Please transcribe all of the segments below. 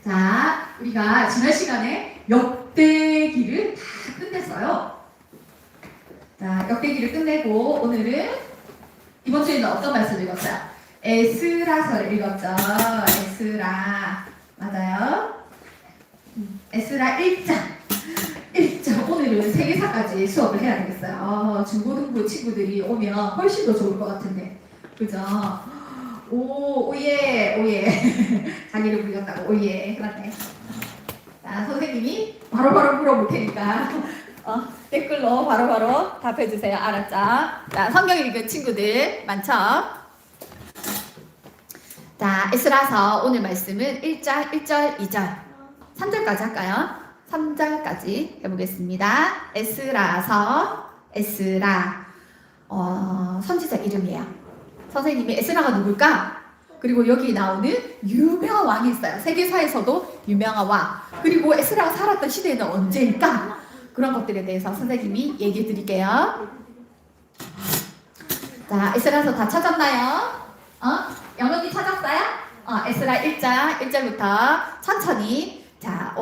자, 우리가 지난 시간에 역대기를 다 끝냈어요. 자, 역대기를 끝내고 오늘은 이번 주에는 어떤 말씀을 읽었어요? 에스라서를 읽었죠. 에스라. 맞아요. 에스라 1장. 1장. 오늘은 세계사까지 수업을 해야 되겠어요. 중고등부 친구들이 오면 훨씬 더 좋을 것 같은데. 그죠? 오예. 자기를 불렸다고, 오예. 그렇네. 자, 선생님이 바로바로 물어볼 테니까, 댓글로 바로바로 답해주세요. 알았죠? 자, 성경 읽은 친구들 많죠? 자, 에스라서 오늘 말씀은 1장, 1절, 2절, 3절까지 할까요? 3절까지 해보겠습니다. 에스라서, 에스라, 선지자 이름이에요. 선생님이 에스라가 누굴까? 그리고 여기 나오는 유명한 왕이 있어요. 세계사에서도 유명한 왕. 그리고 에스라가 살았던 시대는 언제일까? 그런 것들에 대해서 선생님이 얘기해 드릴게요. 자, 에스라서 다 찾았나요? 영혼이 찾았어요? 에스라 1장 1절부터 천천히. 자,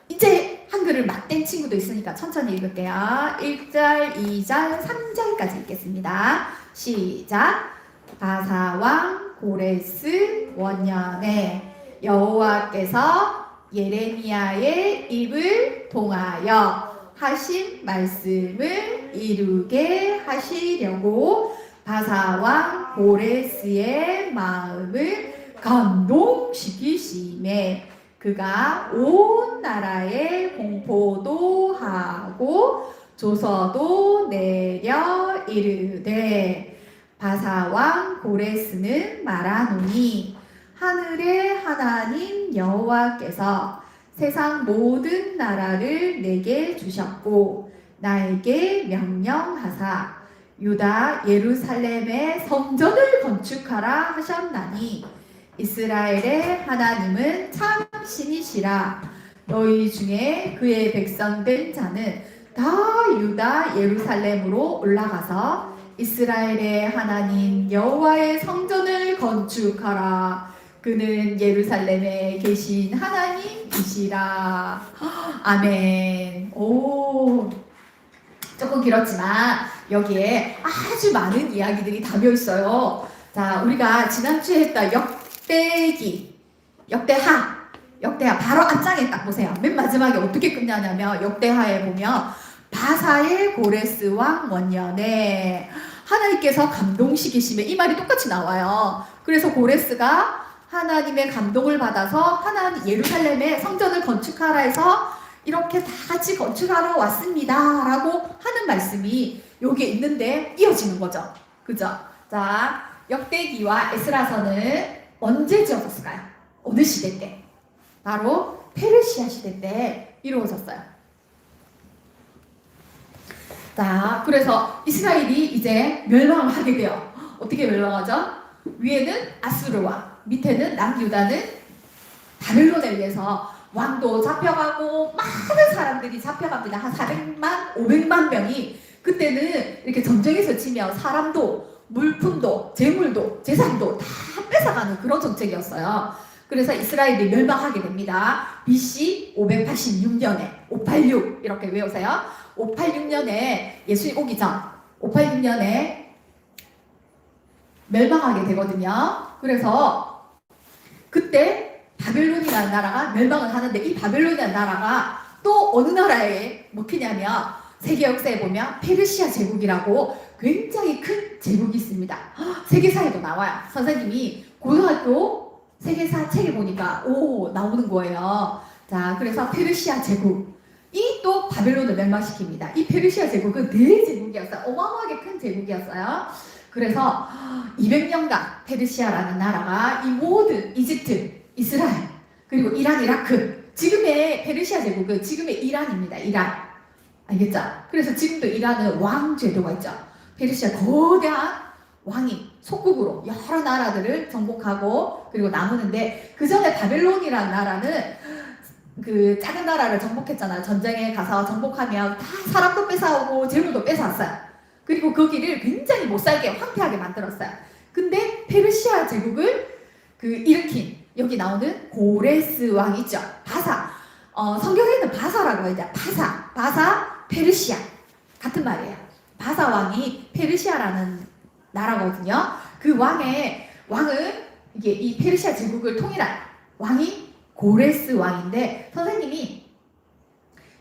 이제 한글을 막된 친구도 있으니까 천천히 읽을게요. 1절, 2절, 3절까지 읽겠습니다. 시작. 바사왕 고레스 원년에 여호와께서 예레미야의 입을 통하여 하신 말씀을 이루게 하시려고 바사왕 고레스의 마음을 감동시키심에 그가 온 나라에 공포도 하고 조서도 내려 이르되 바사왕 고레스는 말하노니 하늘의 하나님 여호와께서 세상 모든 나라를 내게 주셨고 나에게 명령하사 유다 예루살렘의 성전을 건축하라 하셨나니 이스라엘의 하나님은 참 신이시라. 너희 중에 그의 백성된 자는 다 유다 예루살렘으로 올라가서 이스라엘의 하나님 여호와의 성전을 건축하라. 그는 예루살렘에 계신 하나님이시라. 아멘. 조금 길었지만 여기에 아주 많은 이야기들이 담겨 있어요. 자, 우리가 지난주에 했던 역대하 바로 앞장에 딱 보세요. 맨 마지막에 어떻게 끝나냐면 역대하에 보면 바사의 고레스 왕 원년에 하나님께서 감동시키시면 이 말이 똑같이 나와요. 그래서 고레스가 하나님의 감동을 받아서 하나님 예루살렘에 성전을 건축하라 해서 이렇게 다 같이 건축하러 왔습니다 라고 하는 말씀이 여기에 있는데 이어지는 거죠. 그죠? 자, 역대기와 에스라서는 언제 지어졌을까요? 어느 시대 때? 바로 페르시아 시대 때 이루어졌어요. 자, 그래서 이스라엘이 이제 멸망을 하게 돼요. 어떻게 멸망하죠? 위에는 아수르 왕, 밑에는 남유다는 바벨론에 의해서 왕도 잡혀가고 많은 사람들이 잡혀갑니다. 한 400만, 500만 명이 그때는 이렇게 전쟁에서 치면 사람도, 물품도, 재물도, 재산도 다 뺏어가는 그런 정책이었어요. 그래서 이스라엘이 멸망하게 됩니다. BC 586년에 586 이렇게 외우세요. 586년에 예수님 오기 전 586년에 멸망하게 되거든요. 그래서 그때 바벨론이라는 나라가 멸망을 하는데 이 바벨론이라는 나라가 또 어느 나라에 먹히냐면 세계 역사에 보면 페르시아 제국이라고 굉장히 큰 제국이 있습니다. 세계사에도 나와요. 선생님이 고등학교 세계사 책에 보니까 나오는 거예요. 자, 그래서 페르시아 제국 이 또 바벨론을 멸망시킵니다. 이 페르시아 제국은 대제국이었어요. 어마어마하게 큰 제국이었어요. 그래서 200년간 페르시아라는 나라가 이 모든 이집트, 이스라엘, 그리고 이란, 이라크, 지금의 페르시아 제국은 지금의 이란입니다. 이란. 알겠죠? 그래서 지금도 이란은 왕 제도가 있죠. 페르시아 거대한 왕이 속국으로 여러 나라들을 정복하고 그리고 나누는데 그 전에 바벨론이라는 나라는 그 작은 나라를 정복했잖아요. 전쟁에 가서 정복하면 다 사람도 뺏어오고 재물도 뺏어왔어요. 그리고 거기를 굉장히 못살게 황폐하게 만들었어요. 근데 페르시아 제국을 일으킨 여기 나오는 고레스 왕 있죠. 바사. 성경에는 바사라고 해야 돼. 바사, 페르시아. 같은 말이에요. 바사 왕이 페르시아라는 나라거든요. 그 왕은 이게 이 페르시아 제국을 통일한 왕이 고레스 왕인데, 선생님이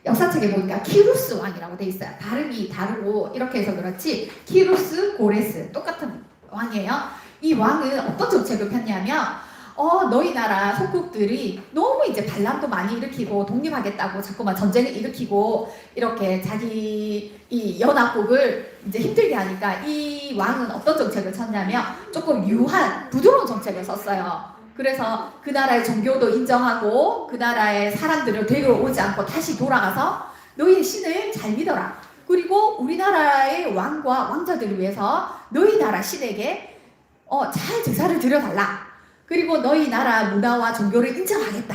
역사책에 보니까 키루스 왕이라고 돼 있어요. 발음이 다르고 이렇게 해서 그렇지 키루스, 고레스 똑같은 왕이에요. 이 왕은 어떤 정책을 폈냐면 너희 나라 속국들이 너무 이제 반란도 많이 일으키고 독립하겠다고 자꾸만 전쟁을 일으키고 이렇게 자기 이 연합국을 이제 힘들게 하니까 이 왕은 어떤 정책을 쳤냐면 조금 유한 부드러운 정책을 썼어요. 그래서 그 나라의 종교도 인정하고 그 나라의 사람들을 데려오지 않고 다시 돌아가서 너희의 신을 잘 믿어라. 그리고 우리나라의 왕과 왕자들을 위해서 너희 나라 신에게 잘 제사를 드려달라. 그리고 너희 나라 문화와 종교를 인정하겠다.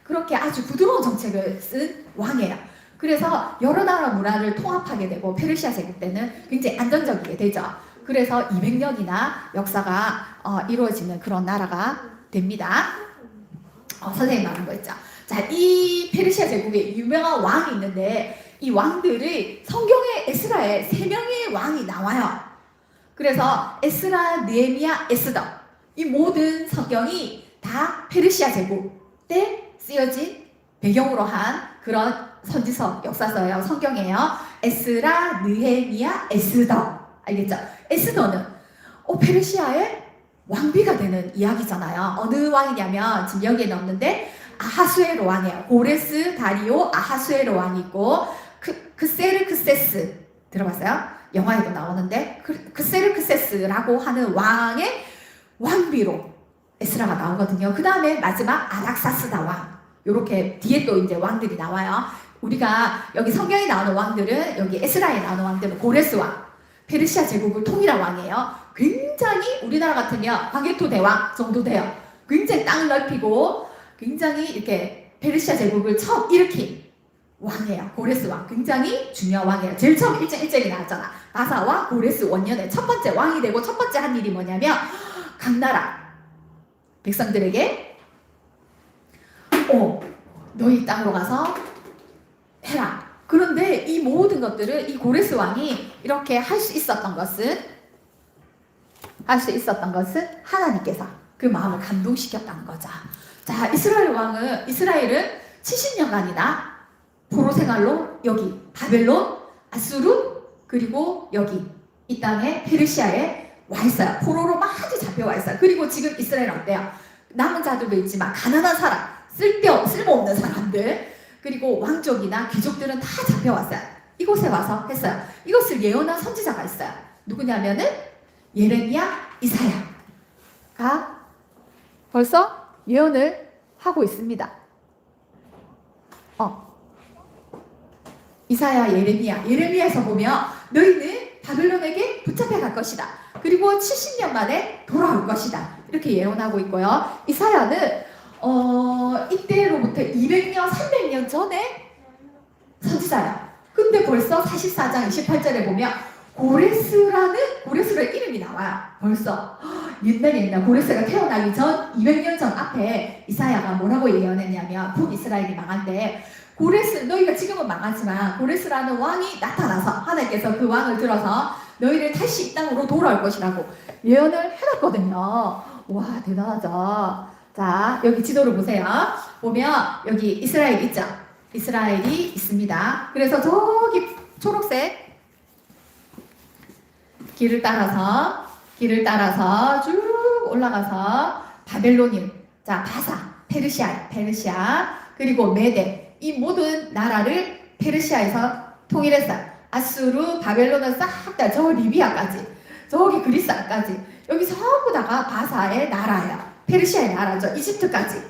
그렇게 아주 부드러운 정책을 쓴 왕이에요. 그래서 여러 나라 문화를 통합하게 되고 페르시아 제국 때는 굉장히 안정적이게 되죠. 그래서 200년이나 역사가 이루어지는 그런 나라가 됩니다. 선생님 말한 거 있죠. 자, 이 페르시아 제국에 유명한 왕이 있는데 이 왕들이 성경의 에스라에 3명의 왕이 나와요. 그래서 에스라, 느헤미야, 에스더 이 모든 성경이 다 페르시아 제국 때 쓰여진 배경으로 한 그런 선지서, 역사서예요. 성경이에요. 에스라, 느헤미야, 에스더. 알겠죠? 에스더는 페르시아의 왕비가 되는 이야기잖아요. 어느 왕이냐면 지금 여기에 넣었는데 아하수에로 왕이에요. 고레스, 다리오, 아하수에로 왕이 있고 크세르크세스 들어봤어요? 영화에도 나오는데 크세르크세스라고 하는 왕의 왕비로 에스라가 나오거든요. 그 다음에 마지막 아닥사스다 왕. 요렇게 뒤에 또 이제 왕들이 나와요. 우리가 여기 성경에 나오는 왕들은 여기 에스라에 나오는 왕들은 고레스 왕, 페르시아 제국을 통일한 왕이에요. 굉장히 우리나라 같으면 광개토 대왕 정도 돼요. 굉장히 땅을 넓히고 굉장히 이렇게 페르시아 제국을 처음 일으킨 왕이에요. 고레스 왕. 굉장히 중요한 왕이에요. 제일 처음 일정이 나왔잖아. 바사와 고레스 원년에 첫 번째 왕이 되고 첫 번째 한 일이 뭐냐면 각 나라 백성들에게 너희 땅으로 가서 해라. 그런데 이 모든 것들을 이 고레스 왕이 이렇게 할 수 있었던 것은 하나님께서 그 마음을 감동시켰다는 거죠. 자, 이스라엘은 70년간이나 포로 생활로 여기 바벨론, 아수르 그리고 여기 이 땅에 페르시아에 와 있어요. 포로로 많이 잡혀와 있어요. 그리고 지금 이스라엘 어때요? 남은 자들도 있지만 가난한 사람, 쓸모없는 사람들 그리고 왕족이나 귀족들은 다 잡혀왔어요. 이곳에 와서 했어요. 이것을 예언한 선지자가 있어요. 누구냐면은 예레미야, 이사야가 벌써 예언을 하고 있습니다. 이사야, 예레미야에서 보면 너희는 바벨론에게 붙잡혀 갈 것이다. 그리고 70년 만에 돌아올 것이다. 이렇게 예언하고 있고요. 이사야는 이때로부터 200년, 300년 전에 선지자야. 근데 벌써 44장 28절에 보면 고레스라는 이름이 나와요. 벌써 옛날 고레스가 태어나기 전 200년 전 앞에 이사야가 뭐라고 예언했냐면 북이스라엘이 망할 때 고레스, 너희가 지금은 망하지만 고레스라는 왕이 나타나서 하나님께서 그 왕을 들어서 너희를 다시 이 땅으로 돌아올 것이라고 예언을 해놨거든요. 와, 대단하죠. 자, 여기 지도를 보세요. 보면 여기 이스라엘 있죠? 이스라엘이 있습니다. 그래서 저기 초록색 길을 따라서 쭉 올라가서 바벨론인, 자, 바사, 페르시아, 그리고 메데, 이 모든 나라를 페르시아에서 통일했어요. 아수르, 바벨론은 싹 다 저 리비아까지, 저기 그리스까지, 여기 전부 다가 바사의 나라예요. 페르시아의 나라죠. 이집트까지.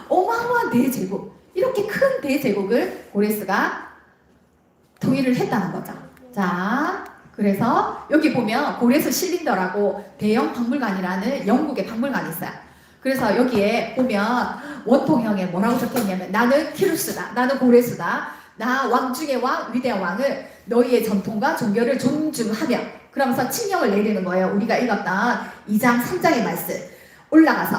어마어마한 대제국. 이렇게 큰 대제국을 고레스가 통일을 했다는 거죠. 자, 그래서 여기 보면 고레스 실린더라고 대형 박물관이라는 영국의 박물관이 있어요. 그래서 여기에 보면 원통형에 뭐라고 적혀있냐면 나는 키루스다, 나는 고레스다, 나 왕 중의 왕, 위대한 왕을 너희의 전통과 종교를 존중하며, 그러면서 칙령을 내리는 거예요. 우리가 읽었던 2장 3장의 말씀 올라가서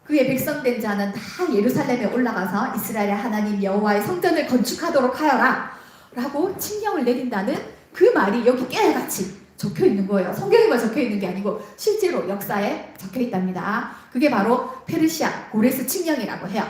그의 백성된 자는 다 예루살렘에 올라가서 이스라엘의 하나님 여호와의 성전을 건축하도록 하여라 라고 칙령을 내린다는 그 말이 여기 깨알같이 적혀 있는 거예요. 성경에만 적혀 있는 게 아니고 실제로 역사에 적혀 있답니다. 그게 바로 페르시아 고레스 칙령이라고 해요.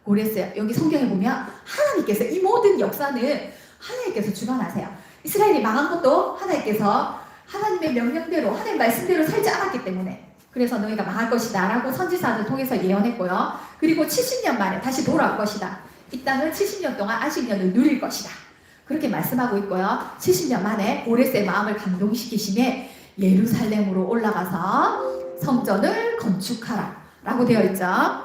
고레스, 여기 성경에 보면 하나님께서 이 모든 역사는 하나님께서 주관하세요. 이스라엘이 망한 것도 하나님께서 하나님의 명령대로 하나님 말씀대로 살지 않았기 때문에, 그래서 너희가 망할 것이다 라고 선지자를 통해서 예언했고요. 그리고 70년 만에 다시 돌아올 것이다. 이 땅은 70년 동안 안식년을 누릴 것이다. 그렇게 말씀하고 있고요. 70년 만에 고레스의 마음을 감동시키심에 예루살렘으로 올라가서 성전을 건축하라 라고 되어 있죠.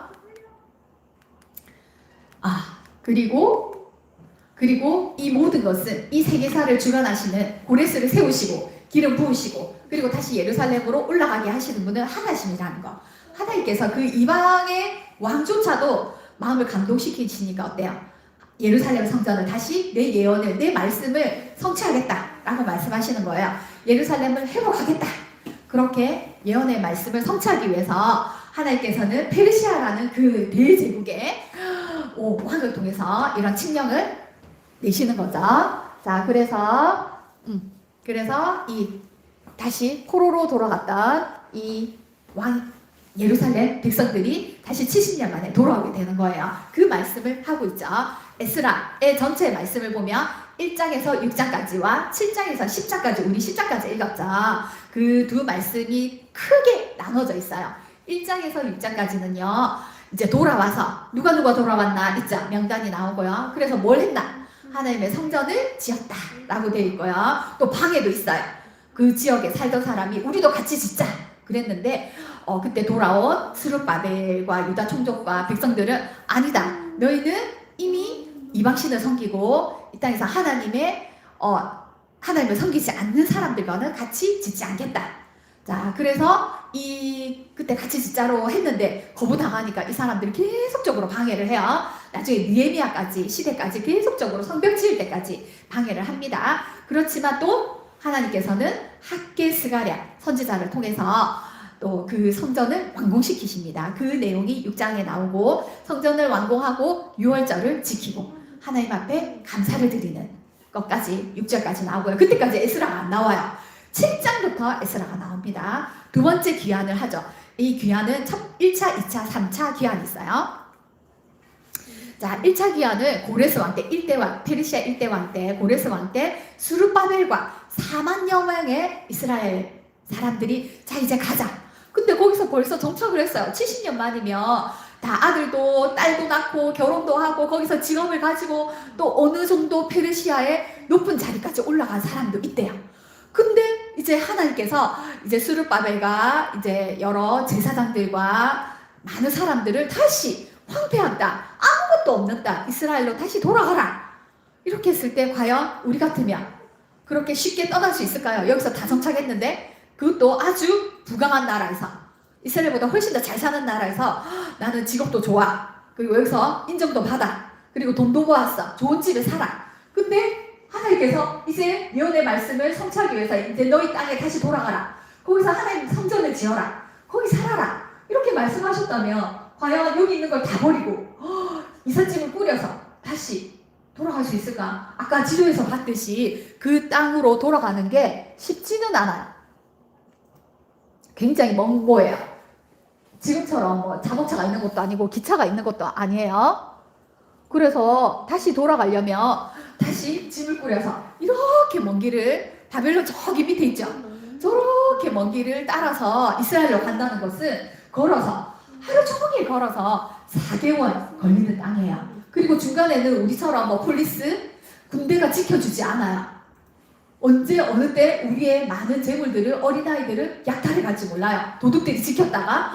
그리고 이 모든 것은 이 세계사를 주관하시는 고레스를 세우시고 기름 부으시고 그리고 다시 예루살렘으로 올라가게 하시는 분은 하나님이라는 거. 하나님께서 그 이방의 왕조차도 마음을 감동시키시니까 어때요? 예루살렘 성전을 다시 내 예언을, 내 말씀을 성취하겠다라고 말씀하시는 거예요. 예루살렘을 회복하겠다. 그렇게 예언의 말씀을 성취하기 위해서 하나님께서는 페르시아라는 그 대제국의 왕을 통해서 이런 칙령을 내시는 거죠. 자, 그래서 이 다시 포로로 돌아갔던 이 왕 예루살렘 백성들이 다시 70년 만에 돌아오게 되는 거예요. 그 말씀을 하고 있죠. 에스라의 전체 말씀을 보면 1장에서 6장까지와 7장에서 10장까지, 우리 10장까지 읽었죠. 그 두 말씀이 크게 나눠져 있어요. 1장에서 6장까지는요, 이제 돌아와서 누가 돌아왔나 있죠. 명단이 나오고요. 그래서 뭘 했나? 하나님의 성전을 지었다 라고 되어 있고요. 또 방해도 있어요. 그 지역에 살던 사람이 우리도 같이 짓자 그랬는데 그때 돌아온 스룹바벨과 유다 총독과 백성들은 아니다. 너희는 이미 이방신을 섬기고 이 땅에서 하나님을 섬기지 않는 사람들과는 같이 짓지 않겠다. 자, 그래서 그때 같이 짓자로 했는데 거부당하니까 이 사람들이 계속적으로 방해를 해요. 나중에 느헤미야까지 시대까지 계속적으로 성벽 지을 때까지 방해를 합니다. 그렇지만 또 하나님께서는 학개 스가랴 선지자를 통해서 또 그 성전을 완공시키십니다. 그 내용이 6장에 나오고 성전을 완공하고 유월절을 지키고 하나님 앞에 감사를 드리는 것까지 6절까지 나오고요. 그때까지 에스라가 안 나와요. 7장부터 에스라가 나옵니다. 두 번째 귀환을 하죠. 이 귀환은 1차, 2차, 3차 귀환이 있어요. 자, 1차 귀환은 고레스 왕 때, 1대 왕, 페르시아 1대 왕 때, 고레스 왕 때 수르바벨과 4만여 명의 이스라엘 사람들이 자 이제 가자. 근데 거기서 벌써 정착을 했어요. 70년 만이면 다 아들도 딸도 낳고 결혼도 하고 거기서 직업을 가지고 또 어느 정도 페르시아의 높은 자리까지 올라간 사람도 있대요. 근데 이제 하나님께서 이제 스룹바벨과 이제 여러 제사장들과 많은 사람들을 다시 황폐한다, 아무것도 없는다, 이스라엘로 다시 돌아가라 이렇게 했을 때 과연 우리 같으면 그렇게 쉽게 떠날 수 있을까요? 여기서 다 정착했는데 그것도 아주 부강한 나라에서, 이스라엘보다 훨씬 더 잘 사는 나라에서 나는 직업도 좋아, 그리고 여기서 인정도 받아, 그리고 돈도 모았어, 좋은 집에 살아. 근데 하나님께서 이제 예언의 말씀을 성취하기 위해서 이제 너희 땅에 다시 돌아가라, 거기서 하나님 성전을 지어라, 거기 살아라 이렇게 말씀하셨다면 과연 여기 있는 걸 다 버리고 이삿짐을 꾸려서 다시 돌아갈 수 있을까? 아까 지도에서 봤듯이 그 땅으로 돌아가는 게 쉽지는 않아요. 굉장히 먼 거예요. 지금처럼 뭐 자동차가 있는 것도 아니고 기차가 있는 것도 아니에요. 그래서 다시 돌아가려면 다시 짐을 꾸려서 이렇게 먼 길을, 바벨론 저기 밑에 있죠? 저렇게 먼 길을 따라서 이스라엘로 간다는 것은 걸어서 하루 종일 걸어서 4개월 걸리는 땅이에요. 그리고 중간에는 우리처럼 뭐 폴리스, 군대가 지켜주지 않아요. 언제 어느 때 우리의 많은 재물들을, 어린아이들을 약탈해갈지 몰라요. 도둑들이 지켰다가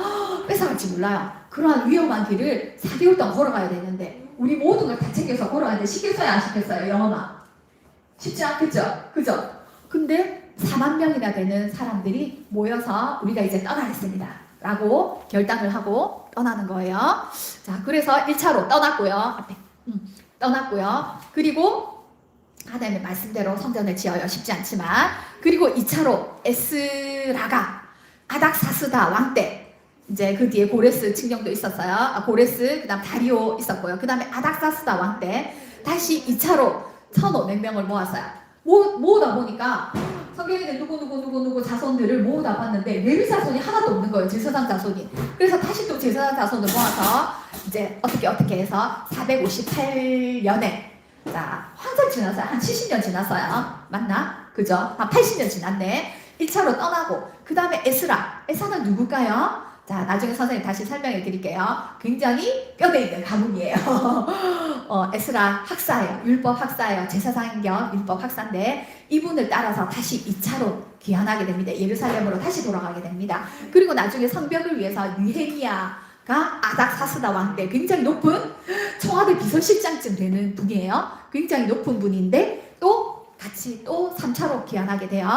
뺏어갈지 몰라요. 그러한 위험한 길을 4개월 동안 걸어가야 되는데 우리 모든 걸 다 챙겨서 걸어가는데 시켰어요, 안 시켰어요? 영어만 쉽지 않겠죠? 그죠? 근데 4만 명이나 되는 사람들이 모여서 우리가 이제 떠나겠습니다 라고 결단을 하고 떠나는 거예요. 자, 그래서 1차로 떠났고요. 앞에 떠났고요. 그리고 하나님의 말씀대로 성전을 지어요. 쉽지 않지만. 그리고 2차로 에스라가 아닥사스다 왕 때 이제 그 뒤에 고레스 칙령도 있었어요. 고레스, 그 다음 다리오 있었고요. 그 다음에 아닥사스다 왕 때 다시 2차로 1,500명을 모았어요. 모으다 보니까 성경에는 누구 자손들을 모으다 봤는데 레위 자손이 하나도 없는 거예요. 제사장 자손이. 그래서 다시 또 제사장 자손을 모아서 이제 어떻게 해서 458년에 자, 한참 지났어요. 한 70년 지났어요. 맞나? 그죠? 한 80년 지났네. 1차로 떠나고 그 다음에 에스라는 누굴까요? 자, 나중에 선생님 다시 설명해 드릴게요. 굉장히 뼈대 있는 가문이에요. 에스라 학사예요. 율법 학사예요. 제사장 겸 율법 학사인데 이분을 따라서 다시 2차로 귀환하게 됩니다. 예루살렘으로 다시 돌아가게 됩니다. 그리고 나중에 성벽을 위해서 느헤미야가 아닥사스다 왕 때 굉장히 높은 청와대 비서실장쯤 되는 분이에요. 굉장히 높은 분인데 또 같이 또 3차로 귀환하게 돼요.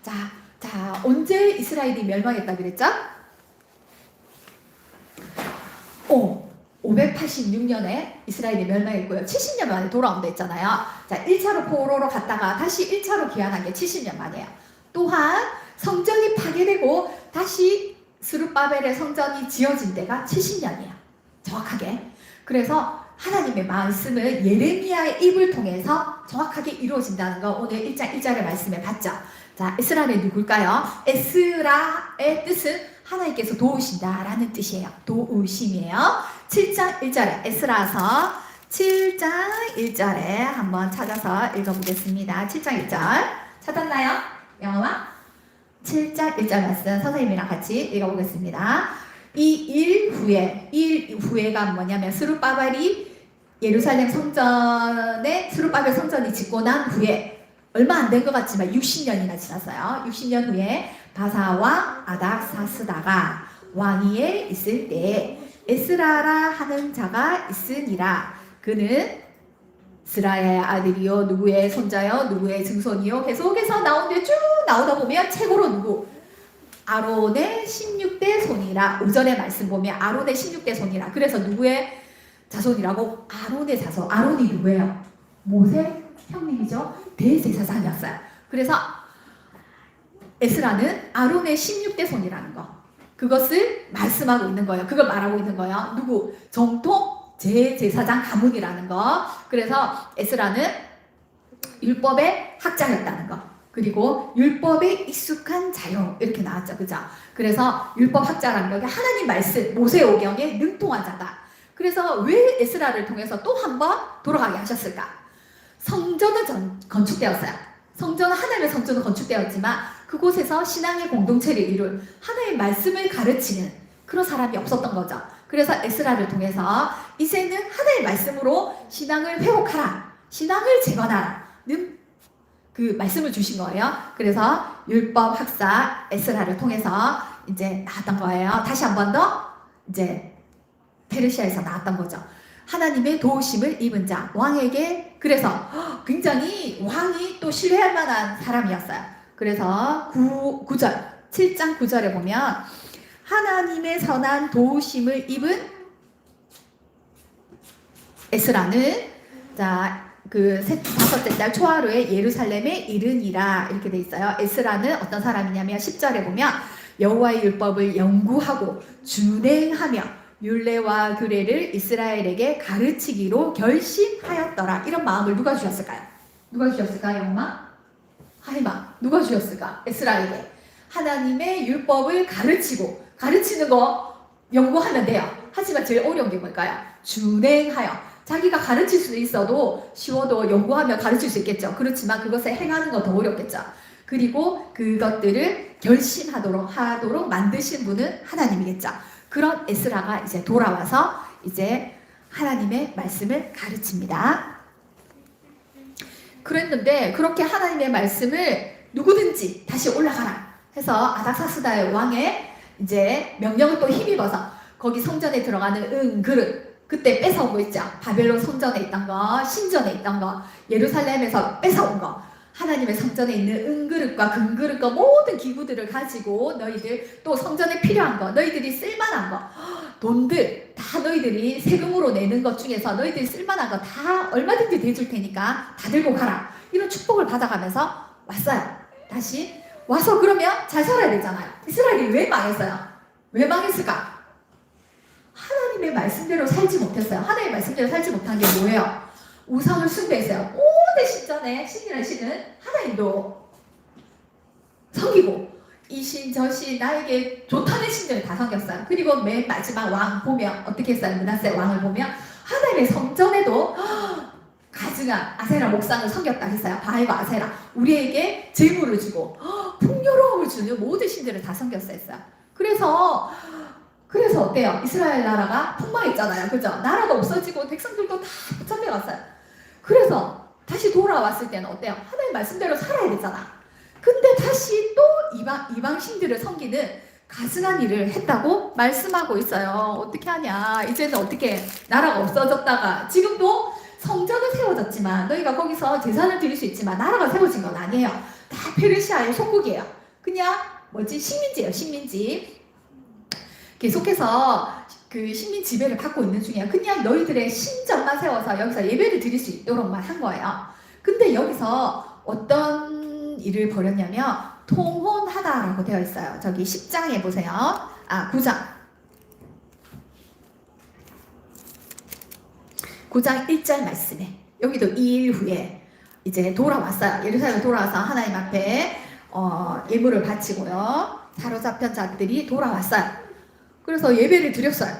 자, 언제 이스라엘이 멸망했다 그랬죠? 586년에 이스라엘이 멸망했고요. 70년 만에 돌아온다 했잖아요. 자, 1차로 포로로 갔다가 다시 1차로 귀환한 게 70년 만이에요. 또한 성전이 파괴되고 다시 스룹바벨의 성전이 지어진 때가 70년이에요. 정확하게. 그래서 하나님의 말씀을 예레미야의 입을 통해서 정확하게 이루어진다는 거 오늘 1장 1절의 말씀에 봤죠. 자, 에스라는 누굴까요? 에스라의 뜻은 하나님께서 도우신다라는 뜻이에요. 도우심이에요. 7장 1절에 에스라서 7장 1절에 한번 찾아서 읽어보겠습니다. 7장 1절 찾았나요? 영어와? 7장 1절 말씀 선생님이랑 같이 읽어보겠습니다. 이 일 후에가 뭐냐면 스룹바벨이 예루살렘 성전에 스룹바벨 성전이 짓고 난 후에 얼마 안 된 것 같지만 60년이나 지났어요. 60년 후에 바사와 아닥사스다가 왕위에 있을 때 에스라라 하는 자가 있으니라. 그는 스라야의 아들이요 누구의 손자요 누구의 증손이요 계속해서 나오는데 쭉 나오다 보면 최고로 누구? 아론의 16대 손이라. 오전에 말씀 보면 아론의 16대 손이라. 그래서 누구의 자손이라고? 아론의 자손. 아론이 누구예요? 모세 형님이죠. 대제사장이었어요. 그래서 에스라는 아론의 16대 손이라는 거. 그것을 말씀하고 있는 거예요. 그걸 말하고 있는 거예요. 누구? 정통 제사장 가문이라는 거. 그래서 에스라는 율법의 학자였다는 거. 그리고 율법에 익숙한 자요. 이렇게 나왔죠. 그죠? 그래서 율법 학자라는 게 하나님 말씀, 모세오경에 능통한 자다. 그래서 왜 에스라를 통해서 또 한 번 돌아가게 하셨을까? 성전은 건축되었어요. 하나님의 성전은 건축되었지만 그곳에서 신앙의 공동체를 이룰 하나님의 말씀을 가르치는 그런 사람이 없었던 거죠. 그래서 에스라를 통해서 이제는 하나님의 말씀으로 신앙을 회복하라. 신앙을 재건하라는 그 말씀을 주신 거예요. 그래서 율법 학사 에스라를 통해서 이제 나왔던 거예요. 다시 한 번 더 이제 페르시아에서 나왔던 거죠. 하나님의 도우심을 입은 자 왕에게. 그래서 굉장히 왕이 또 신뢰할 만한 사람이었어요. 그래서 7장 9절에 보면 하나님의 선한 도우심을 입은 에스라는 그 다섯째 달 초하루에 예루살렘에 이르니라 이렇게 돼 있어요. 에스라는 어떤 사람이냐면 10절에 보면 여호와의 율법을 연구하고 준행하며 율례와 규례를 이스라엘에게 가르치기로 결심하였더라. 이런 마음을 누가 주셨을까요? 누가 주셨을까요, 엄마? 하이마. 누가 주셨을까? 에스라에게. 하나님의 율법을 가르치는 거 연구하면 돼요. 하지만 제일 어려운 게 뭘까요? 준행하여. 자기가 가르칠 수 있어도 쉬워도 연구하면 가르칠 수 있겠죠. 그렇지만 그것을 행하는 건 더 어렵겠죠. 그리고 그것들을 결심하도록 만드신 분은 하나님이겠죠. 그런 에스라가 이제 돌아와서 이제 하나님의 말씀을 가르칩니다. 그랬는데 그렇게 하나님의 말씀을 누구든지 다시 올라가라 해서 아닥사스다의 왕의 이제 명령을 또 힘입어서 거기 성전에 들어가는 그릇 그때 뺏어온 거 있죠. 바벨론 성전에 있던 거, 신전에 있던 거, 예루살렘에서 뺏어온 거, 하나님의 성전에 있는 은그릇과 금그릇과 모든 기구들을 가지고 너희들 또 성전에 필요한 거, 너희들이 쓸만한 거, 돈들 다 너희들이 세금으로 내는 것 중에서 너희들이 쓸만한 거 다 얼마든지 대줄 테니까 다 들고 가라. 이런 축복을 받아가면서 왔어요. 다시 와서 그러면 잘 살아야 되잖아요. 이스라엘이 왜 망했어요? 왜 망했을까? 하나님의 말씀대로 살지 못했어요. 하나님의 말씀대로 살지 못한 게 뭐예요? 우상을 숭배했어요. 모든 신전에 신이라는 신은 하나님도 섬기고 이 신 저 신 나에게 좋다는 신들을 다 섬겼어요. 그리고 맨 마지막 왕 보면 어떻게 했어요? 므낫세 왕을 보면 하나님의 성전에도 가증한 아세라 목상을 섬겼다 했어요. 바알과 아세라 우리에게 재물을 주고 풍요로움을 주는 모든 신들을 다 섬겼어요. 그래서 어때요? 이스라엘 나라가 폭망했잖아요. 그죠? 나라도 없어지고 백성들도 다 붙잡혀갔어요. 그래서 다시 돌아왔을 때는 어때요? 하나님 말씀대로 살아야 되잖아. 근데 다시 또 이방 신들을 섬기는 가증한 일을 했다고 말씀하고 있어요. 어떻게 하냐? 이제는 어떻게 나라가 없어졌다가 지금도 성전은 세워졌지만 너희가 거기서 제사를 드릴 수 있지만 나라가 세워진 건 아니에요. 다 페르시아의 속국이에요. 그냥 식민지예요. 식민지. 계속해서 그 식민 지배를 받고 있는 중이야. 그냥 너희들의 신전만 세워서 여기서 예배를 드릴 수 있도록만 한 거예요. 근데 여기서 어떤 일을 벌였냐면 통혼하다라고 되어 있어요. 저기 10장에 보세요. 9장 1절 말씀에 여기도 2일 후에 이제 돌아왔어요. 예루살렘에 돌아와서 하나님 앞에 예물을 바치고요. 사로잡힌 자들이 돌아왔어요. 그래서 예배를 드렸어요.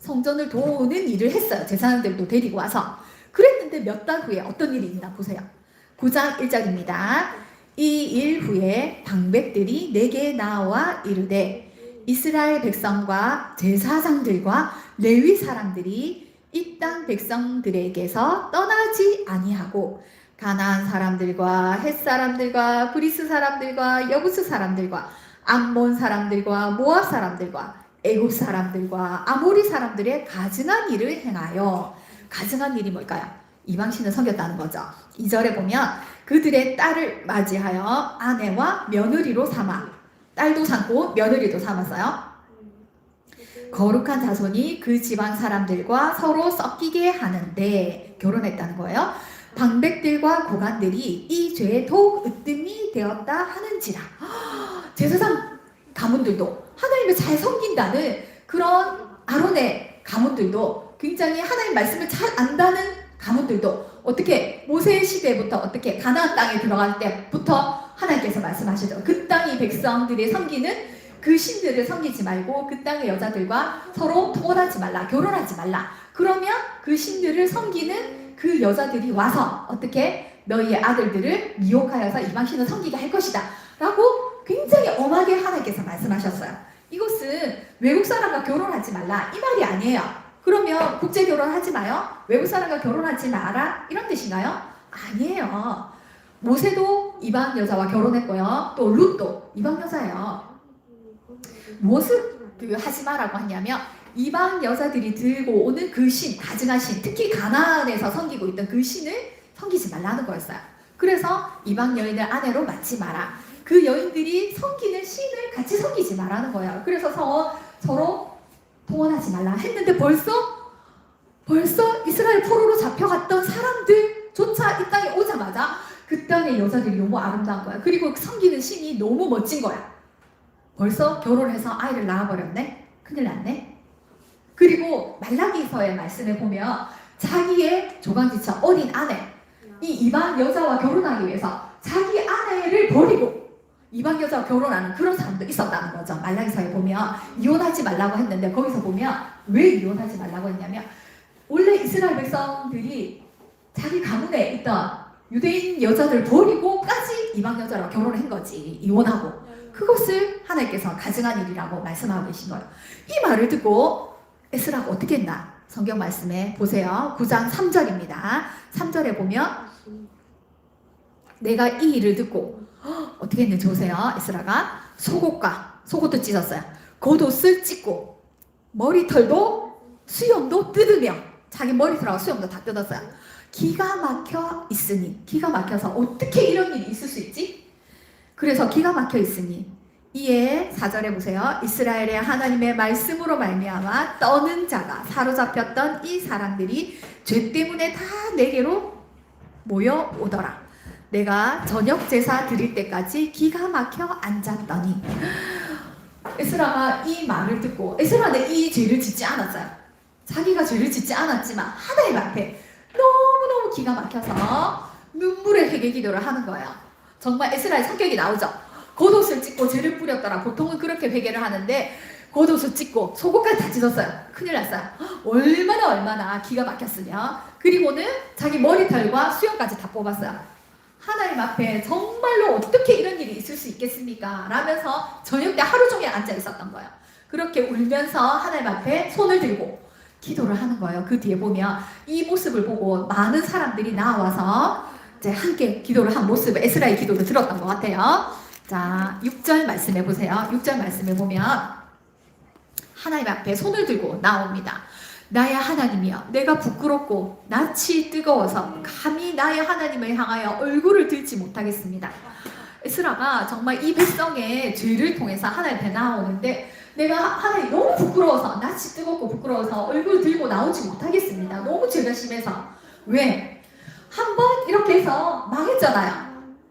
성전을 도우는 일을 했어요. 제사장들도 데리고 와서. 그랬는데 몇 달 후에 어떤 일이 있나 보세요. 9장 1절입니다. 이 일 후에 방백들이 내게 나와 이르되 이스라엘 백성과 제사장들과 레위 사람들이 이 땅 백성들에게서 떠나지 아니하고 가나안 사람들과 헷 사람들과 브리스 사람들과 여부스 사람들과 암몬 사람들과 모압 사람들과 애굽 사람들과 아모리 사람들의 가증한 일을 행하여 가증한 일이 뭘까요? 이방신을 섬겼다는 거죠. 2절에 보면 그들의 딸을 맞이하여 아내와 며느리로 삼아 딸도 삼고 며느리도 삼았어요. 거룩한 자손이 그 지방 사람들과 서로 섞이게 하는데 결혼했다는 거예요. 방백들과 고관들이 이 죄에 더욱 으뜸이 되었다 하는지라. 제사장 가문들도 하나님을 잘 섬긴다는 그런 아론의 가문들도 굉장히 하나님 말씀을 잘 안다는 가문들도 어떻게 모세 시대부터 어떻게 가나안 땅에 들어갈 때부터 하나님께서 말씀하시죠. 그 땅이 백성들이 섬기는 그 신들을 섬기지 말고 그 땅의 여자들과 서로 통혼하지 말라, 결혼하지 말라. 그러면 그 신들을 섬기는 그 여자들이 와서 어떻게 너희의 아들들을 미혹하여서 이방신을 섬기게 할 것이다 라고 굉장히 엄하게 하나님께서 말씀하셨어요. 이것은 외국 사람과 결혼하지 말라 이 말이 아니에요. 그러면 국제 결혼하지 마요? 외국 사람과 결혼하지 마라 이런 뜻인가요? 아니에요. 모세도 이방 여자와 결혼했고요. 또 룻도 이방 여자예요. 무엇을 하지 마라고 하냐면 이방 여자들이 들고 오는 그 신, 가증한 신, 특히 가나안에서 섬기고 있던 그 신을 섬기지 말라는 거였어요. 그래서 이방 여인을 아내로 맞지 마라. 그 여인들이 섬기는 신을 같이 섬기지 말라는 거예요. 그래서 서로 통혼하지 말라 했는데 벌써 이스라엘 포로로 잡혀갔던 사람들조차 이 땅에 오자마자 그 땅의 여자들이 너무 아름다운 거야. 그리고 섬기는 신이 너무 멋진 거야. 벌써 결혼해서 아이를 낳아버렸네? 큰일 났네? 그리고 말라기서의 말씀을 보면 자기의 조강지처 어린 아내, 이 이방 여자와 결혼하기 위해서 자기 아내를 버리고 이방 여자와 결혼하는 그런 사람도 있었다는 거죠. 말라기서에 보면 이혼하지 말라고 했는데 거기서 보면 왜 이혼하지 말라고 했냐면 원래 이스라엘 백성들이 자기 가문에 있던 유대인 여자들 버리고까지 이방 여자와 결혼을 한 거지. 이혼하고. 그것을 하나님께서 가증한 일이라고 말씀하고 계신 거예요. 이 말을 듣고 에스라가 어떻게 했나? 성경 말씀에 보세요. 9장 3절입니다. 3절에 보면 내가 이 일을 듣고 어떻게 했는지 보세요. 에스라가 속옷도 찢었어요. 겉옷을 찢고 머리털도 수염도 뜯으며 자기 머리털하고 수염도 다 뜯었어요. 기가 막혀 있으니 기가 막혀서 어떻게 이런 일이 있을 수 있지? 그래서 기가 막혀 있으니 이에 4절에 보세요. 이스라엘의 하나님의 말씀으로 말미암아 떠는 자가 사로잡혔던 이 사람들이 죄 때문에 다 내게로 모여오더라. 내가 저녁 제사 드릴 때까지 기가 막혀 앉았더니 에스라가 이 말을 듣고 에스라는 이 죄를 짓지 않았어요. 자기가 죄를 짓지 않았지만 하나님 앞에 너무너무 기가 막혀서 눈물의 회개 기도를 하는 거예요. 정말 에스라의 성격이 나오죠. 겉옷을 찢고 죄를 뿌렸더라. 보통은 그렇게 회개를 하는데 겉옷을 찢고 속옷까지 다 찢었어요. 큰일 났어요. 얼마나 기가 막혔으며, 그리고는 자기 머리털과 수염까지 다 뽑았어요. 하나님 앞에 정말로 어떻게 이런 일이 있을 수 있겠습니까? 라면서 저녁 때 하루 종일 앉아 있었던 거예요. 그렇게 울면서 하나님 앞에 손을 들고 기도를 하는 거예요. 그 뒤에 보면 이 모습을 보고 많은 사람들이 나와서 이제 함께 기도를 한 모습을, 에스라의 기도를 들었던 것 같아요. 자, 6절 말씀해 보세요. 6절 말씀해 보면 하나님 앞에 손을 들고 나옵니다. 나의 하나님이여, 내가 부끄럽고 낯이 뜨거워서 감히 나의 하나님을 향하여 얼굴을 들지 못하겠습니다. 에스라가 정말 이 백성의 죄를 통해서 하나님 앞에 나오는데, 내가 하나님 너무 부끄러워서, 낯이 뜨겁고 부끄러워서 얼굴 들고 나오지 못하겠습니다. 너무 죄가 심해서. 왜? 한번 이렇게 해서 망했잖아요.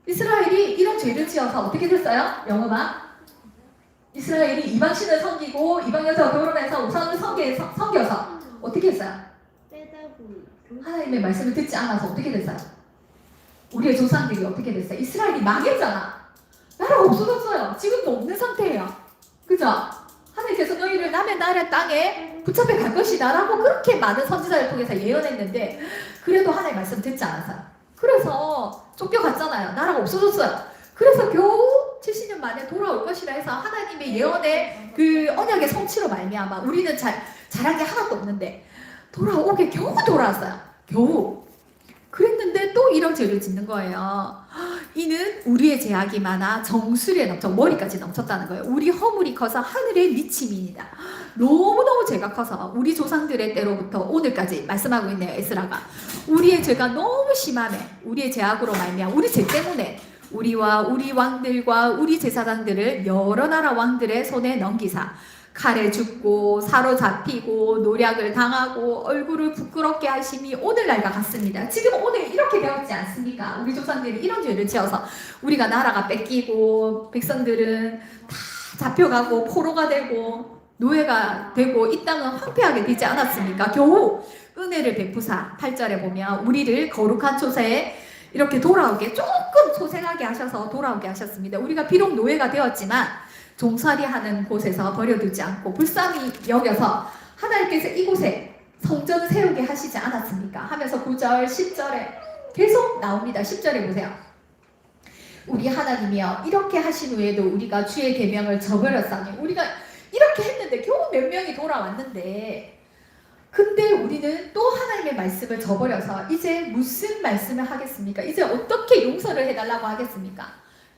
이스라엘이 이런 죄를 지어서 어떻게 됐어요? 영어가 이스라엘이 이방신을 섬기고 이방 여자와 결혼해서 우상을 섬겨서 어떻게 했어요? 하나님의 말씀을 듣지 않아서 어떻게 됐어요? 우리의 조상들이 어떻게 됐어요? 이스라엘이 망했잖아. 나라가 없어졌어요. 지금도 없는 상태예요. 그죠? 하나님께서 너희를 남의 나라 땅에 붙잡혀 갈 것이다 라고 그렇게 많은 선지자를 통해서 예언했는데, 그래도 하나님의 말씀 듣지 않았어요. 그래서 쫓겨갔잖아요. 나라가 없어졌어요. 그래서 겨우 70년 만에 돌아올 것이라 해서 하나님의 예언의 그 언약의 성취로 말미암아 우리는 잘한 게 하나도 없는데 돌아오게 겨우 돌아왔어요. 겨우. 그랬는데 또 이런 죄를 짓는 거예요. 이는 우리의 죄악이 많아 정수리에 넘쳐 머리까지 넘쳤다는 거예요. 우리 허물이 커서 하늘에 미침이니라. 너무너무 죄가 커서 우리 조상들의 때로부터 오늘까지 말씀하고 있네요. 에스라가 우리의 죄가 너무 심하네. 우리의 죄악으로 말미암아 우리 죄 때문에 우리와 우리 왕들과 우리 제사장들을 여러 나라 왕들의 손에 넘기사 칼에 죽고 사로잡히고 노략을 당하고 얼굴을 부끄럽게 하심이 오늘날과 같습니다. 지금 오늘 이렇게 되었지 않습니까? 우리 조상들이 이런 죄를 지어서 우리가 나라가 뺏기고 백성들은 다 잡혀가고 포로가 되고 노예가 되고 이 땅은 황폐하게 되지 않았습니까? 겨우 은혜를 베푸사 8절에 보면 우리를 거룩한 초세에 이렇게 돌아오게 조금 소생하게 하셔서 돌아오게 하셨습니다. 우리가 비록 노예가 되었지만 종살이하는 곳에서 버려두지 않고 불쌍히 여겨서 하나님께서 이곳에 성전을 세우게 하시지 않았습니까? 하면서 9절, 10절에 계속 나옵니다. 10절에 보세요. 우리 하나님이여, 이렇게 하신 후에도 우리가 주의 계명을 저버렸사니, 우리가 이렇게 했는데 겨우 몇 명이 돌아왔는데, 근데 우리는 또 하나님의 말씀을 저버려서 이제 무슨 말씀을 하겠습니까? 이제 어떻게 용서를 해달라고 하겠습니까?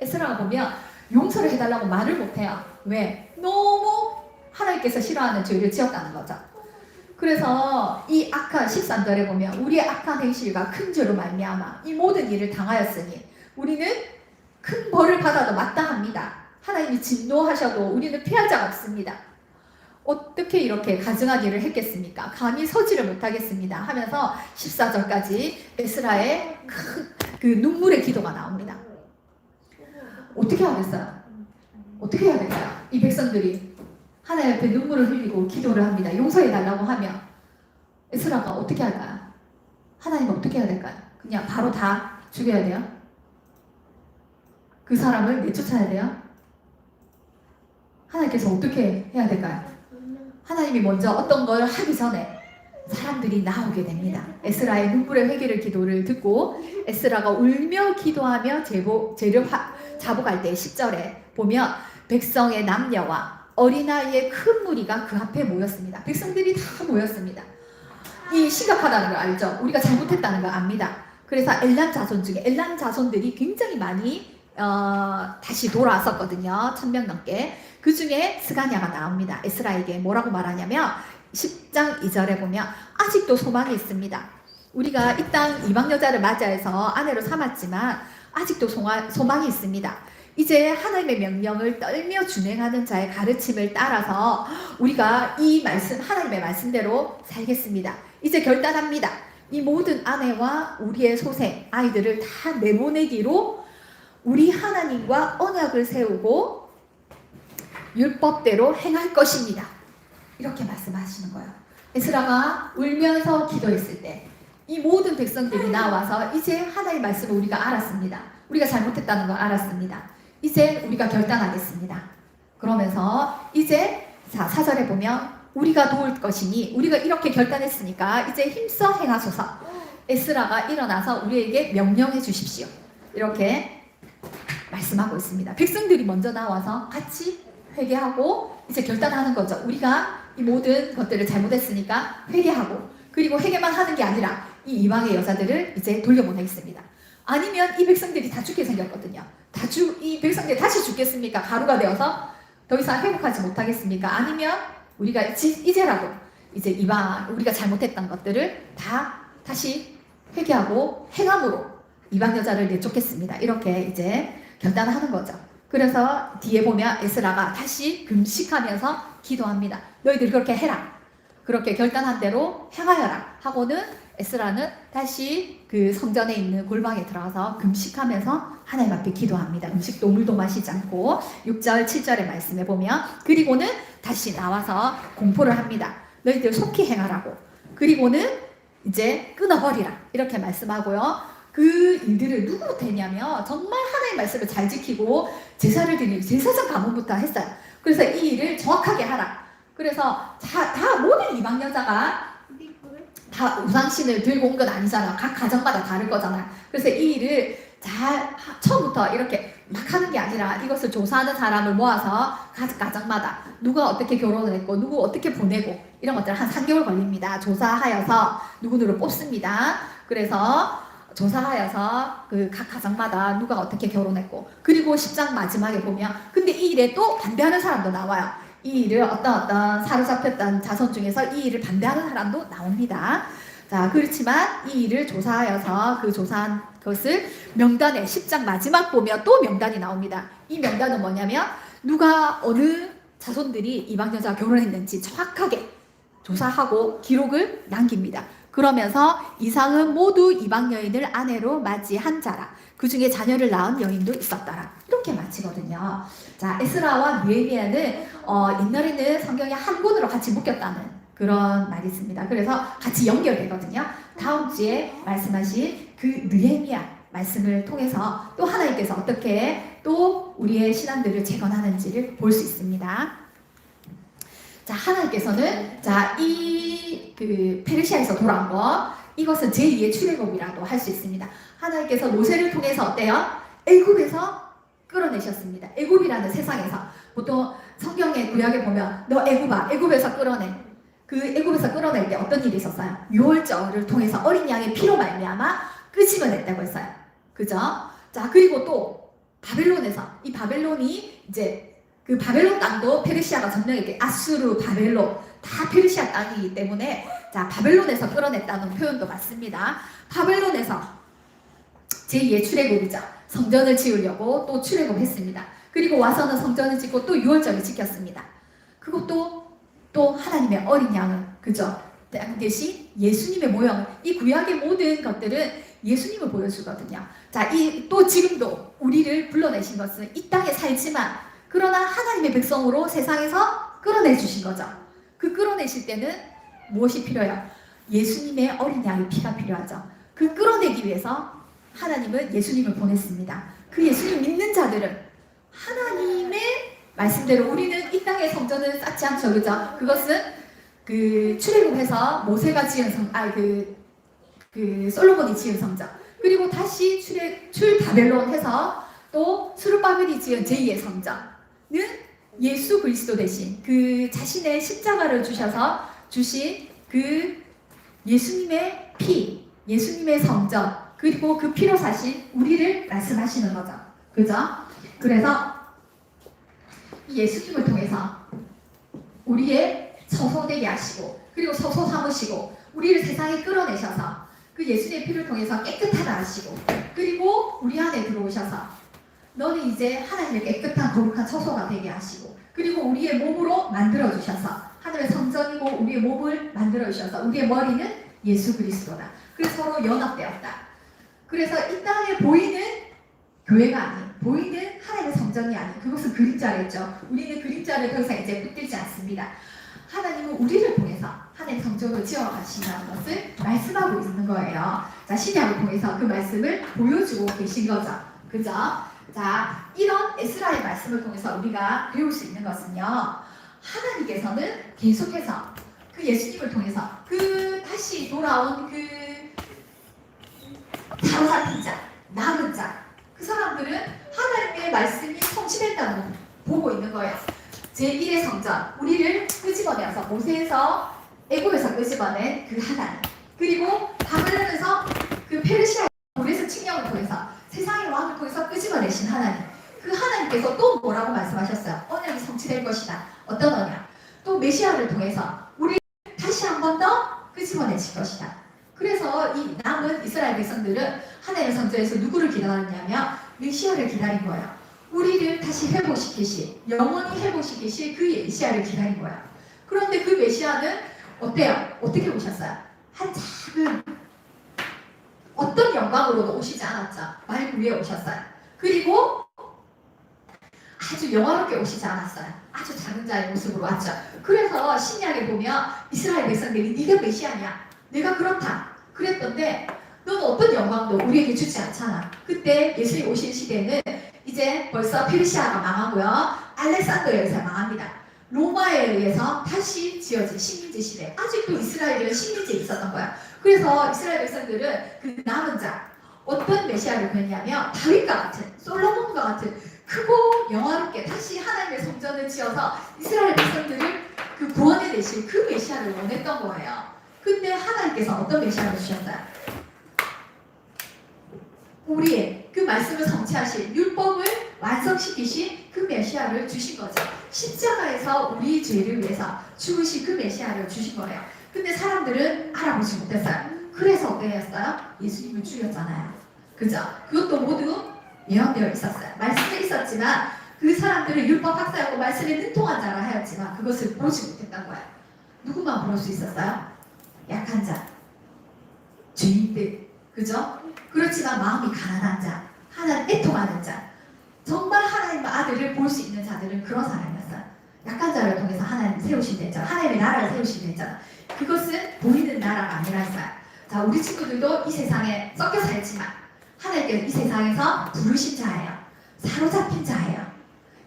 에스라가 보면 용서를 해달라고 말을 못해요. 왜? 너무 하나님께서 싫어하는 죄를 지었다는 거죠. 그래서 이 악한 13절에 보면 우리의 악한 행실과 큰 죄로 말미암아 이 모든 일을 당하였으니 우리는 큰 벌을 받아도 마땅합니다. 하나님이 진노하셔도 우리는 피할 자가 없습니다. 어떻게 이렇게 가증한 일을 했겠습니까? 감히 서지를 못하겠습니다 하면서 14절까지 에스라의 그 눈물의 기도가 나옵니다. 어떻게 하겠어요? 어떻게 해야 될까요? 이 백성들이 하나님 앞에 눈물을 흘리고 기도를 합니다. 용서해달라고 하면 에스라가 어떻게 할까요? 하나님은 어떻게 해야 될까요? 그냥 바로 다 죽여야 돼요? 그 사람을 내쫓아야 돼요? 하나님께서 어떻게 해야 될까요? 하나님이 먼저 어떤 걸 하기 전에 사람들이 나오게 됩니다. 에스라의 눈물의 회개를 기도를 듣고 에스라가 울며 기도하며 죄를 자복할 때 10절에 보면 백성의 남녀와 어린아이의 큰 무리가 그 앞에 모였습니다. 백성들이 다 모였습니다. 이 심각하다는 걸 알죠? 우리가 잘못했다는 걸 압니다. 그래서 엘람 자손 중에 엘람 자손들이 굉장히 많이 다시 돌아왔었거든요. 1000명 넘게. 그 중에 스가냐가 나옵니다. 에스라에게 뭐라고 말하냐면 10장 2절에 보면 아직도 소망이 있습니다. 우리가 이 땅 이방 여자를 맞이해서 아내로 삼았지만 아직도 소망이 있습니다. 이제 하나님의 명령을 떨며 준행하는 자의 가르침을 따라서 우리가 이 말씀, 하나님의 말씀대로 살겠습니다. 이제 결단합니다. 이 모든 아내와 우리의 소생, 아이들을 다 내보내기로 우리 하나님과 언약을 세우고 율법대로 행할 것입니다. 이렇게 말씀하시는 거예요. 에스라가 울면서 기도했을 때 이 모든 백성들이 나와서 이제 하나님의 말씀을 우리가 알았습니다. 우리가 잘못했다는 걸 알았습니다. 이제 우리가 결단하겠습니다. 그러면서 이제 4절에 보면 우리가 도울 것이니 우리가 이렇게 결단했으니까 이제 힘써 행하소서. 에스라가 일어나서 우리에게 명령해 주십시오. 이렇게 말씀하고 있습니다. 백성들이 먼저 나와서 같이 회개하고 이제 결단하는 거죠. 우리가 이 모든 것들을 잘못했으니까 회개하고, 그리고 회개만 하는 게 아니라 이 이방의 여자들을 이제 돌려보내겠습니다. 아니면 이 백성들이 다 죽게 생겼거든요. 이 백성들이 다시 죽겠습니까? 가루가 되어서 더 이상 회복하지 못하겠습니까? 아니면 우리가 이제라도 이제 우리가 잘못했던 것들을 다시 회개하고 행함으로 이방 여자를 내쫓겠습니다. 이렇게 이제 결단을 하는 거죠. 그래서 뒤에 보면 에스라가 다시 금식하면서 기도합니다. 너희들 그렇게 해라. 그렇게 결단한 대로 행하여라 하고는 에스라는 다시 그 성전에 있는 골방에 들어가서 금식하면서 하나님 앞에 기도합니다. 음식도 물도 마시지 않고 6절 7절의 말씀에 보면 그리고는 다시 나와서 공포를 합니다. 너희들 속히 행하라고. 그리고는 이제 끊어버리라 이렇게 말씀하고요. 그 일들을 누구부터 했냐면 정말 하나님의 말씀을 잘 지키고 제사를 드리는 제사장 가문부터 했어요. 그래서 이 일을 정확하게 하라. 그래서 다 모든 이방 여자가 다 우상신을 들고 온 건 아니잖아. 각 가정마다 다를 거잖아. 그래서 이 일을 잘 처음부터 이렇게 막 하는 게 아니라 이것을 조사하는 사람을 모아서 각 가정마다 누가 어떻게 결혼을 했고 누구 어떻게 보내고 이런 것들 한 3개월 걸립니다. 조사하여서 누구누구 뽑습니다. 그래서 조사하여서 그 각 가정마다 누가 어떻게 결혼했고, 그리고 10장 마지막에 보면 근데 이 일에 또 반대하는 사람도 나와요. 이 일을 어떤 사로잡혔던 자손 중에서 이 일을 반대하는 사람도 나옵니다. 자, 그렇지만 이 일을 조사하여서 그 조사한 것을 명단에 10장 마지막 보면 또 명단이 나옵니다. 이 명단은 뭐냐면 누가 어느 자손들이 이방 여자와 결혼했는지 정확하게 조사하고 기록을 남깁니다. 그러면서 이상은 모두 이방 여인을 아내로 맞이한 자라. 그 중에 자녀를 낳은 여인도 있었더라. 이렇게 마치거든요. 자, 에스라와 느헤미야는 옛날에는 성경이 한 권으로 같이 묶였다는 그런 말이 있습니다. 그래서 같이 연결되거든요. 다음 주에 말씀하신 그 느헤미야 말씀을 통해서 또 하나님께서 어떻게 또 우리의 신앙들을 재건하는지를 볼 수 있습니다. 자, 하나님께서는 그 페르시아에서 돌아온 거, 이것은 제2의 출애굽이라도 할 수 있습니다. 하나님께서 모세를 통해서 어때요? 애굽에서 끌어내셨습니다. 애굽이라는 세상에서 보통 성경의 구약에 보면 너 애굽에서 끌어내. 그 애굽에서 끌어낼 때 어떤 일이 있었어요? 유월절을 통해서 어린 양의 피로 말미암아 끄집어냈다고 했어요. 그죠? 자, 그리고 또 바벨론에서 이 바벨론이 이제 그 바벨론 땅도 페르시아가 점령했게 아수르, 바벨론 다 페르시아 땅이기 때문에 자, 바벨론에서 끌어냈다는 표현도 맞습니다. 바벨론에서 제2의 출애굽이죠. 성전을 지으려고 또 출애굽했습니다. 그리고 와서는 성전을 짓고 또 유월절을 지켰습니다. 그것도 또 하나님의 어린 양은 그죠? 대신 예수님의 모형, 이 구약의 모든 것들은 예수님을 보여주거든요. 자, 또 지금도 우리를 불러내신 것은 이 땅에 살지만 그러나 하나님의 백성으로 세상에서 끌어내주신 거죠. 그 끌어내실 때는 무엇이 필요해요? 예수님의 어린 양의 피가 필요하죠. 그 끌어내기 위해서 하나님은 예수님을 보냈습니다. 그 예수님 믿는 자들은 하나님의 말씀대로 우리는 이 땅의 성전을 쌓지 않죠. 그죠? 그것은 그 출애굽해서 모세가 지은 솔로몬이 지은 성전, 그리고 다시 바벨론 해서 또 스룹바벨이 지은 제2의 성전은 예수 그리스도 대신 그 자신의 십자가를 주셔서 주신 그 예수님의 피, 예수님의 성전, 그리고 그 피로 사신 우리를 말씀하시는 거죠. 그죠? 그래서 예수님을 통해서 우리의 처소 되게 하시고, 그리고 처소 삼으시고, 우리를 세상에 끌어내셔서 그 예수님의 피를 통해서 깨끗하다 하시고, 그리고 우리 안에 들어오셔서 너는 이제 하나님의 깨끗한 거룩한 처소가 되게 하시고, 그리고 우리의 몸으로 만들어주셔서 하늘의 성전이고 우리의 몸을 만들어주셔서 우리의 머리는 예수 그리스도다. 그래서 서로 연합되었다. 그래서 이 땅에 보이는 교회가 아닌, 보이는 하나님의 성전이 아닌, 그것은 그림자랬죠. 우리는 그림자를 더 이상 이제 붙들지 않습니다. 하나님은 우리를 통해서 하나님 성전을 지어가신다는 것을 말씀하고 있는 거예요. 자, 신약을 통해서 그 말씀을 보여주고 계신 거죠. 그죠? 자, 이런 에스라의 말씀을 통해서 우리가 배울 수 있는 것은요, 하나님께서는 계속해서 그 예수님을 통해서 그 다시 돌아온 그 사로잡힌 자, 남은 자, 그 사람들은 하나님의 말씀이 성취된다는 걸 보고 있는 거예요. 제1의 성전, 우리를 끄집어내서 모세에서 애굽에서 끄집어낸 그 하나님, 그리고 바벨론에서 그 페르시아 고레스 칙령을 통해서 세상의 왕을 통해서 끄집어내신 하나님, 그 하나님께서 또 뭐라고 말씀하셨어요? 언약이 성취될 것이다. 어떤 언약? 또 메시아를 통해서 우리 다시 한 번 더 끄집어내실 것이다. 그래서 이 남은 이스라엘 백성들은 하나님의 성전에서 누구를 기다렸냐면 메시아를 기다린 거예요. 우리를 다시 회복시키실, 영원히 회복시키실 그 메시아를 기다린 거예요. 그런데 그 메시아는 어때요? 어떻게 오셨어요? 한 작은 어떤 영광으로도 오시지 않았죠. 말 위에 오셨어요. 그리고 아주 영화롭게 오시지 않았어요. 아주 작은 자의 모습으로 왔죠. 그래서 신약에 보면 이스라엘 백성들이 네가 메시아냐? 내가 그렇다. 그랬던데 너는 어떤 영광도 우리에게 주지 않잖아. 그때 예수님 오신 시대는 이제 벌써 페르시아가 망하고요. 알렉산더에 의해서 망합니다. 로마에 의해서 다시 지어진 식민지 시대. 아직도 이스라엘은 식민지에 있었던 거야. 그래서 이스라엘 백성들은 그 남은 자, 어떤 메시아를 구했냐면 다윗과 같은, 솔로몬과 같은 크고 영화롭게 다시 하나님의 성전을 지어서 이스라엘 백성들을 그 구원해 내실 그 메시아를 원했던 거예요. 근데 하나님께서 어떤 메시아를 주셨어요? 우리의 그 말씀을 성취하신 율법을 완성시키신 그 메시아를 주신 거죠. 십자가에서 우리 죄를 위해서 죽으신 그 메시아를 주신 거예요. 근데 사람들은 알아보지 못했어요. 그래서 어땠어요? 예수님을 죽였잖아요. 그죠? 그것도 모두 예언되어 있었어요. 말씀에 있었지만 그 사람들은 율법 학사였고 말씀에 능통한 자라 하였지만 그것을 보지 못했던 거예요. 누구만 볼 수 있었어요? 약한 자, 죄인들, 그죠? 그렇지만 마음이 가난한 자, 하나님 애통하는 자, 정말 하나님의 아들을 볼 수 있는 자들은 그런 사람이었어요. 약한 자를 통해서 하나님 세우신 데잖아. 하나님의 나라를 세우신 데잖아. 그것은 보이는 나라가 아니라서요. 자, 우리 친구들도 이 세상에 섞여 살지만 하나님께서 이 세상에서 부르신 자예요. 사로잡힌 자예요.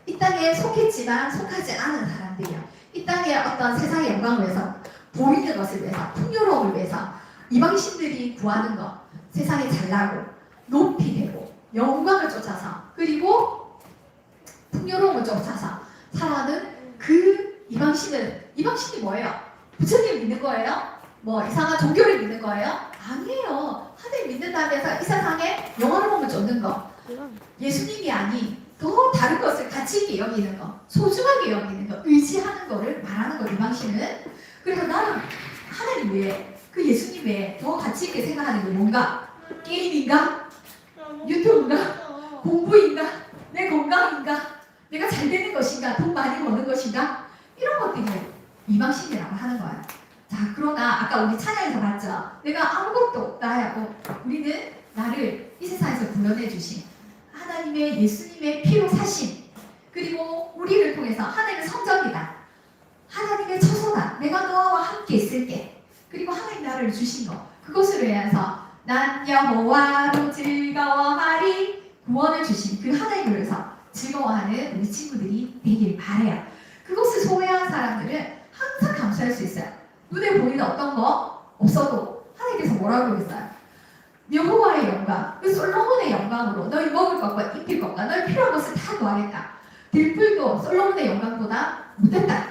이 땅에 속했지만 속하지 않은 사람들이요. 이 땅에 어떤 세상의 영광을 위해서, 보이는 것을 위해서, 풍요로움을 위해서 이방신들이 구하는 것, 세상에 잘나고 높이 되고 영광을 쫓아서 그리고 풍요로움을 쫓아서 살아가는 그 이방신이 뭐예요? 부처님 믿는 거예요? 뭐 이상한 종교를 믿는 거예요? 아니에요. 하나님 믿는다고 해서 이 세상에 영화로움을 쫓는 거, 예수님이 아닌 더 다른 것을 가치 있게 여기는 거, 소중하게 여기는 거, 의지하는 거를 말하는 거, 이방신은. 그래서 나는 하나님 외에, 그 예수님 외에 더 가치 있게 생각하는 게 뭔가? 게임인가? 유튜브인가? 공부인가? 내 건강인가? 내가 잘 되는 것인가? 돈 많이 버는 것인가? 이런 것들이 이방신이라고 하는 거예요. 자, 그러나 아까 우리 찬양에서 봤죠? 내가 아무것도 없다 하고 우리는 나를 이 세상에서 구원해 주신 하나님의 예수님의 피로 사신, 그리고 우리를 통해서 하나님의 성전이다, 하나님의 처소다, 내가 너와 함께 있을게, 그리고 하나님 나를 주신 거, 그것을 위해서 난 여호와로 즐거워하리, 구원을 주신 그 하나님을 위해서 즐거워하는 우리 친구들이 되길 바래요. 그것을 소외한 사람들은 항상 감수할 수 있어요. 눈에 보이는 어떤 거 없어도 하나님께서 뭐라고 그랬어요? 여호와의 영광, 그 솔로몬의 영광으로 너희 먹을 것과 입힐 것과 너희 필요한 것을 다 구하겠다. 들풀도 솔로몬의 영광보다 못했다.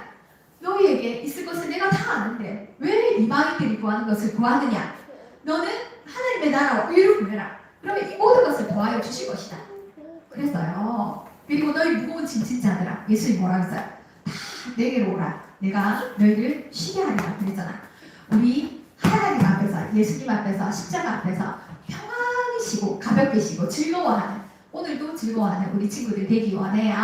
너희에게 있을 것을 내가 다 아는데 왜 이방인들이 구하는 것을 구하느냐? 너는 하나님의 나라와 의를 구해라. 그러면 이 모든 것을 더하여 주실 것이다. 그랬어요. 그리고 너희 무거운 짐진 자들아, 예수님이 뭐라 했어요? 다 내게로 오라. 내가 너희를 쉬게 하리라 그랬잖아. 우리 하나님 앞에서, 예수님 앞에서, 십자가 앞에서 평안히 쉬고 가볍게 쉬고 즐거워하는, 오늘도 즐거워하는 우리 친구들 되기 원해요.